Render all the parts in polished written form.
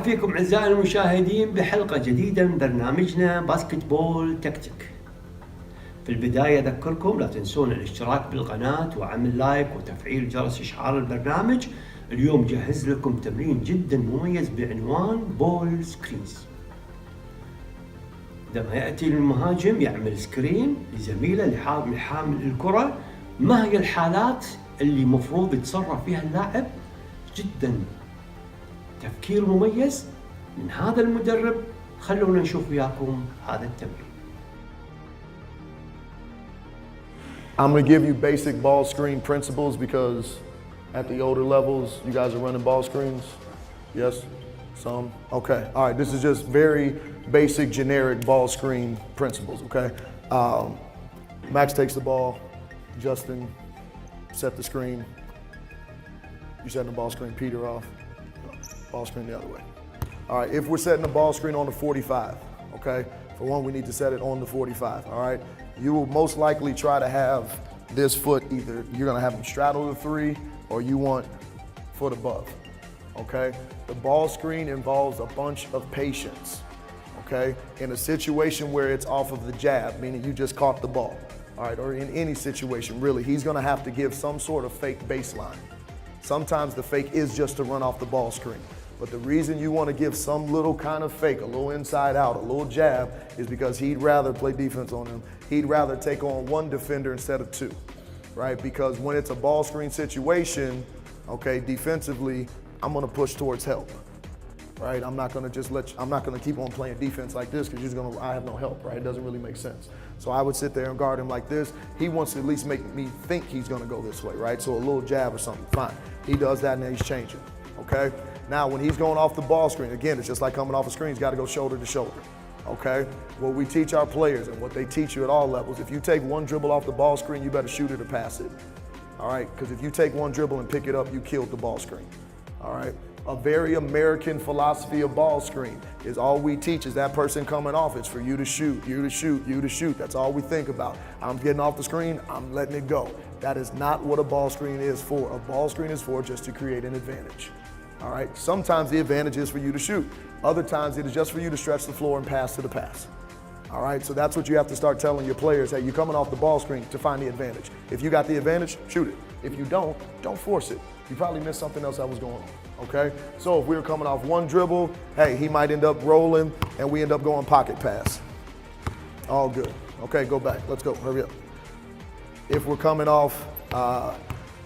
فيكم أعزائي المشاهدين بحلقة جديدة من برنامجنا باسكت بول تكتيك. في البداية أذكركم لا تنسون الاشتراك بالقناة وعمل لايك وتفعيل جرس إشعار البرنامج. اليوم جهز لكم تمرين جدا مميز بعنوان بول سكرينز. عندما يأتي المهاجم يعمل سكرين لزميله لحامل الكرة، ما هي الحالات اللي مفروض يتصرف فيها اللاعب؟ جدا تفكير مميز من هذا المدرب. خلونا نشوف وياكم هذا التمرين. I'm going to give you basic ball screen principles because at the older levels, you guys are running ball screens. Yes? Some? Okay. All right. This is just very basic, generic ball screen principles, okay? Max takes the ball. Justin, set the screen. You setting the ball screen, Peter off. Ball screen the other way. All right, if we're setting the ball screen on the 45, okay? For one, we need to set it on the 45, all right? You will most likely try to have this foot either, you're gonna have them straddle the three or you want foot above, okay? The ball screen involves a bunch of patience, okay? In a situation where it's off of the jab, meaning you just caught the ball, all right? Or in any situation, really, he's gonna have to give some sort of fake baseline. Sometimes the fake is just to run off the ball screen. But the reason you want to give some little kind of fake, a little inside out, a little jab, is because he'd rather play defense on him. He'd rather take on one defender instead of two, right? Because when it's a ball screen situation, okay, defensively, I'm going to push towards help, right? I'm not going to I'm not going to keep on playing defense like this because I have no help, right? It doesn't really make sense. So I would sit there and guard him like this. He wants to at least make me think he's going to go this way, right? So a little jab or something, fine. He does that and then he's changing, okay? Now, when he's going off the ball screen, again, it's just like coming off a screen, he's got to go shoulder to shoulder, okay? What we teach our players and what they teach you at all levels, if you take one dribble off the ball screen, you better shoot it or pass it, all right? Because if you take one dribble and pick it up, you killed the ball screen, all right? A very American philosophy of ball screen is all we teach is that person coming off, it's for you to shoot, you to shoot, you to shoot. That's all we think about. I'm getting off the screen, I'm letting it go. That is not what a ball screen is for. A ball screen is for just to create an advantage. All right, sometimes the advantage is for you to shoot. Other times it is just for you to stretch the floor and pass to the pass. All right, so that's what you have to start telling your players. Hey, you're coming off the ball screen to find the advantage. If you got the advantage, shoot it. If you don't force it. You probably missed something else that was going on, okay? So if we were coming off one dribble, hey, he might end up rolling and we end up going pocket pass. All good. Okay, go back, let's go, hurry up. If we're coming off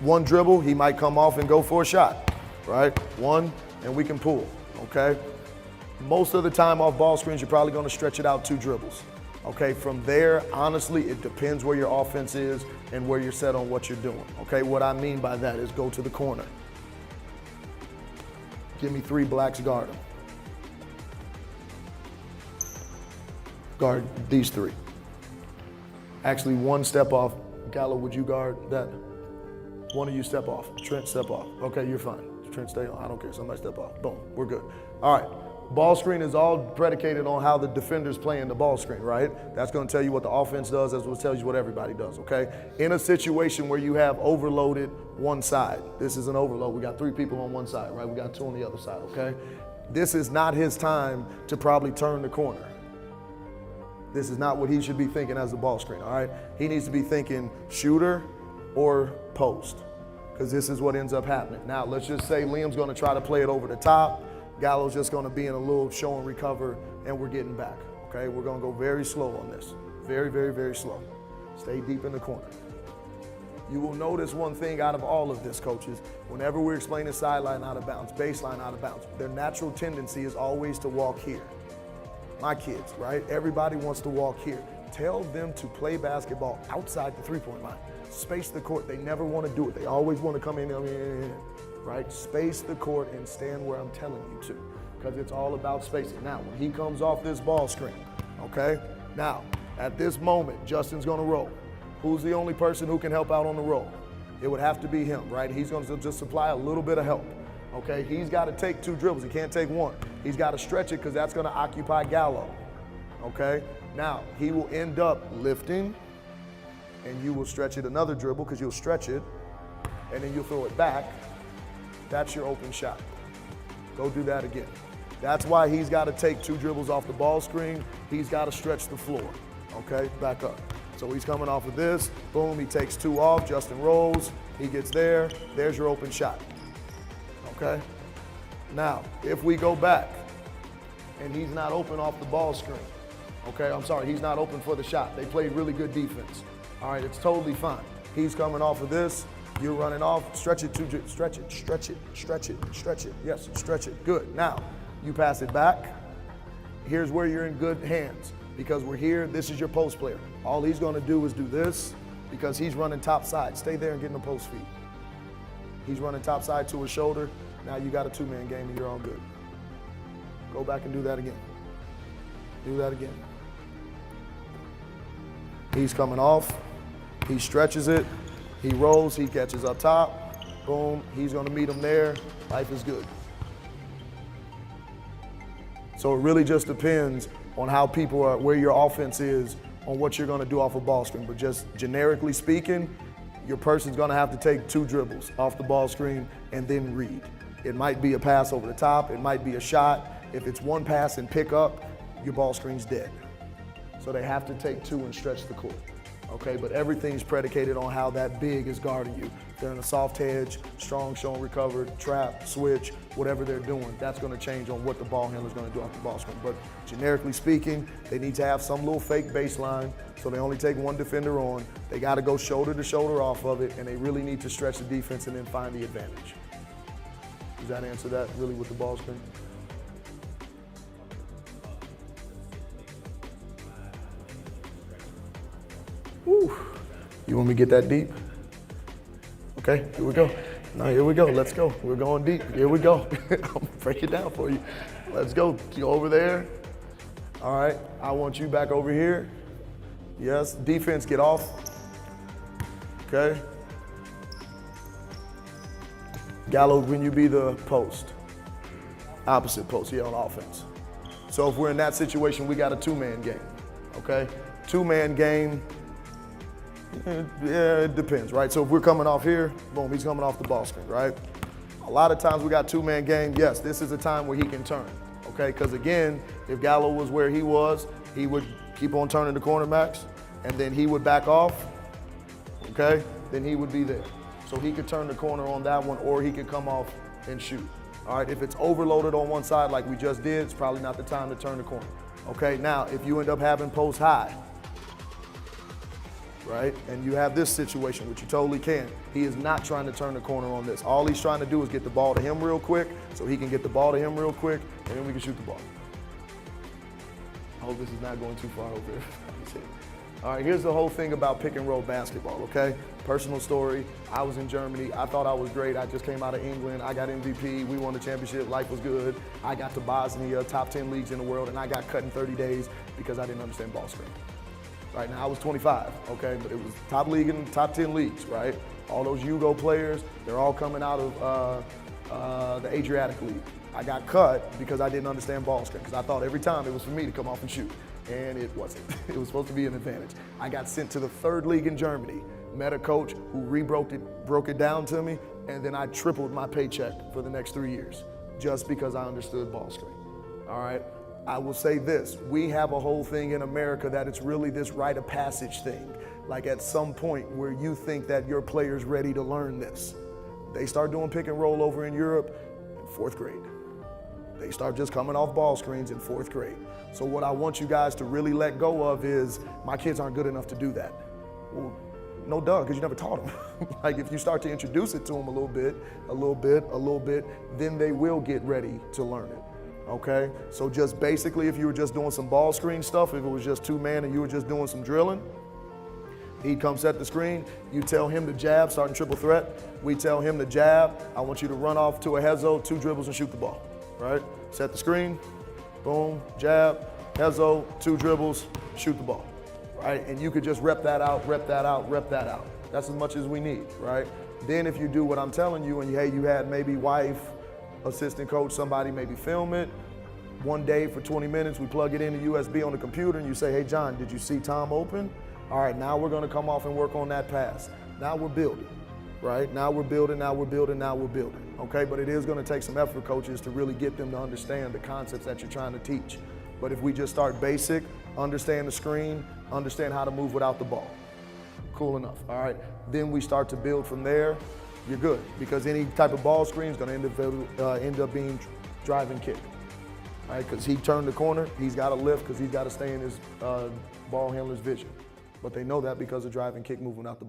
one dribble, he might come off and go for a shot. Right? One, and we can pull, okay? Most of the time off ball screens, you're probably gonna stretch it out 2 dribbles, okay? From there, honestly, it depends where your offense is and where you're set on what you're doing, okay? What I mean by that is go to the corner. Give me 3 blacks, guard them. Guard these 3. Actually, 1 step off. Gallo, would you guard that? One of you step off. Trent, step off. Okay, you're fine. Trent, stay on. I don't care. Somebody step off. Boom. We're good. All right. Ball screen is all predicated on how the defender's playing the ball screen, right? That's going to tell you what the offense does. That's what tells you what everybody does, okay? In a situation where you have overloaded one side, this is an overload. We got 3 people on one side, right? We got 2 on the other side, okay? This is not his time to probably turn the corner. This is not what he should be thinking as a ball screen, all right? He needs to be thinking shooter or post, because this is what ends up happening. Now, let's just say Liam's gonna try to play it over the top. Gallo's just gonna be in a little show and recover, and we're getting back, okay? We're gonna go very slow on this. Very, very, very slow. Stay deep in the corner. You will notice one thing out of all of this, coaches, whenever we're explaining sideline out of bounds, baseline out of bounds, their natural tendency is always to walk here. My kids, right? Everybody wants to walk here. Tell them to play basketball outside the three-point line. Space the court. They never want to do it. They always want to come in, right? Space the court and stand where I'm telling you to, because it's all about spacing. Now, when he comes off this ball screen, okay? Now, at this moment, Justin's going to roll. Who's the only person who can help out on the roll? It would have to be him, right? He's going to just supply a little bit of help, okay? He's got to take 2 dribbles. He can't take 1. He's got to stretch it because that's going to occupy Gallo, okay? Now, he will end up lifting, and you will stretch it another dribble because you'll stretch it, and then you'll throw it back. That's your open shot. Go do that again. That's why he's got to take 2 dribbles off the ball screen. He's got to stretch the floor, okay? Back up. So he's coming off of this, boom, he takes 2 off, Justin rolls, he gets there, there's your open shot, okay? Now, if we go back and he's not open off the ball screen, okay, I'm sorry, he's not open for the shot. They played really good defense. All right, it's totally fine. He's coming off of this, you're running off, stretch it, stretch it, stretch it, stretch it, stretch it, yes, stretch it, good. Now, you pass it back, here's where you're in good hands. Because we're here, this is your post player. All he's gonna do is do this because he's running top side. Stay there and get in the post feed. He's running top side to his shoulder. Now you got a 2-man game and you're all good. Go back and do that again. Do that again. He's coming off, he stretches it, he rolls, he catches up top, boom, he's gonna meet him there, life is good. So it really just depends on how people are, where your offense is, on what you're gonna do off a ball screen. But just generically speaking, your person's gonna have to take 2 dribbles off the ball screen and then read. It might be a pass over the top, it might be a shot. If it's 1 pass and pick up, your ball screen's dead. So they have to take 2 and stretch the court. Okay, but everything's predicated on how that big is guarding you. If they're in a soft hedge, strong, shown, recovered, trap, switch, whatever they're doing, that's gonna change on what the ball handler's gonna do off the ball screen. But generically speaking, they need to have some little fake baseline, so they only take 1 defender on. They gotta go shoulder to shoulder off of it, and they really need to stretch the defense and then find the advantage. Does that answer that really with the ball screen? Woo. You want me to get that deep? Okay, here we go. Now here we go, let's go. We're going deep, here we go. I'll break it down for you. Let's go, you over there. All right, I want you back over here. Yes, defense, get off. Okay. Gallo, when you be the post. Opposite post, yeah, on offense. So if we're in that situation, we got a 2-man game, okay? 2-man game, yeah, it depends, right? So if we're coming off here, boom, he's coming off the ball screen, right? A lot of times we got 2-man game, yes, this is a time where he can turn, okay? Because again, if Gallo was where he was, he would keep on turning the corner max, and then he would back off, okay? Then he would be there. So he could turn the corner on that one, or he could come off and shoot. All right, if it's overloaded on one side like we just did, it's probably not the time to turn the corner. Okay, now if you end up having post high, right, and you have this situation, which you totally can, he is not trying to turn the corner on this. All he's trying to do is get the ball to him real quick, so he can get the ball to him real quick, and then we can shoot the ball. I hope this is not going too far over there. All right, here's the whole thing about pick and roll basketball, okay? Personal story, I was in Germany, I thought I was great, I just came out of England, I got MVP, we won the championship, life was good. I got to Bosnia, top 10 leagues in the world, and I got cut in 30 days because I didn't understand ball screen. Right now, I was 25, okay, but it was top league and top 10 leagues, right? All those Yugo players, they're all coming out of the Adriatic League. I got cut because I didn't understand ball screen, because I thought every time it was for me to come off and shoot, and it wasn't. It was supposed to be an advantage. I got sent to the 3rd league in Germany, met a coach who broke it down to me, and then I tripled my paycheck for the next 3 years, just because I understood ball screen, all right? I will say this, we have a whole thing in America that it's really this rite of passage thing. Like at some point where you think that your player's ready to learn this. They start doing pick and roll over in Europe in 4th grade. They start just coming off ball screens in 4th grade. So what I want you guys to really let go of is, my kids aren't good enough to do that. Well, no duh, because you never taught them. Like if you start to introduce it to them a little bit, then they will get ready to learn it. Okay, so just basically if you were just doing some ball screen stuff, if it was just 2-man and you were just doing some drilling, he'd come set the screen, you tell him to jab, starting triple threat, we tell him to jab, I want you to run off to a hezo, 2 dribbles and shoot the ball, right? Set the screen, boom, jab, hezo, 2 dribbles, shoot the ball, right? And you could just rep that out, rep that out, rep that out. That's as much as we need, right? Then if you do what I'm telling you and you had maybe wife, assistant coach, somebody maybe film it. One day for 20 minutes, we plug it into USB on the computer and you say, hey John, did you see Tom open? All right, now we're gonna come off and work on that pass. Now we're building. right? Now we're building, okay? But it is gonna take some effort, coaches, to really get them to understand the concepts that you're trying to teach. But if we just start basic, understand the screen, understand how to move without the ball, cool enough, all right? Then we start to build from there, you're good. Because any type of ball screen is gonna end up being driving kick. All right, because he turned the corner, he's got to lift because he's got to stay in his ball handler's vision. But they know that because of driving kick moving out the